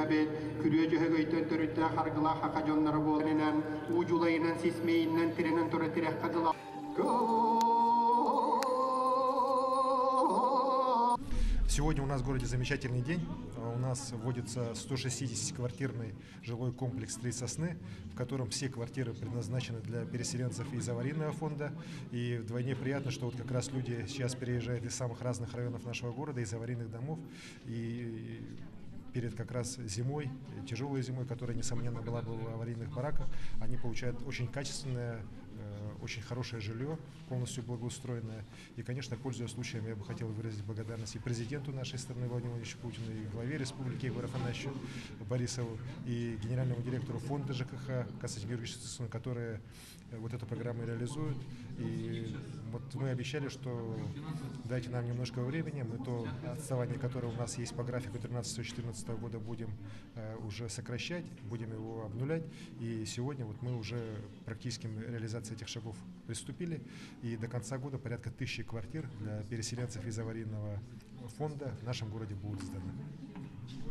бит күрөжө гөйтөн төрүттө харгыла хакажоннары болнан ужулайынан сисмейинен тиренен туры тирек кадыла. Сегодня у нас в городе замечательный день. У нас вводится 160-квартирный жилой комплекс «Три сосны», в котором все квартиры предназначены для переселенцев из аварийного фонда. И вдвойне приятно, что вот как раз люди сейчас переезжают из самых разных районов нашего города, из аварийных домов. И перед как раз зимой, тяжелой зимой, которая, несомненно, была бы в аварийных бараках, они получают очень качественное, очень хорошее жилье, полностью благоустроенное. И, конечно, пользуясь случаем, я бы хотел выразить благодарность и президенту нашей страны Владимиру Владимировичу Путину, и главе республики Егору Афанасьевичу Борисову, и генеральному директору фонда ЖКХ Константину Георгиевичу, которые вот эту программу реализуют. И вот мы обещали, что дайте нам немножко времени, мы то отставание, которое у нас есть по графику 13-14 года, будем уже сокращать, будем его обнулять. И сегодня вот мы уже практически реализации этих шагов приступили. И до конца года порядка 1000 квартир для переселенцев из аварийного фонда в нашем городе будут сданы.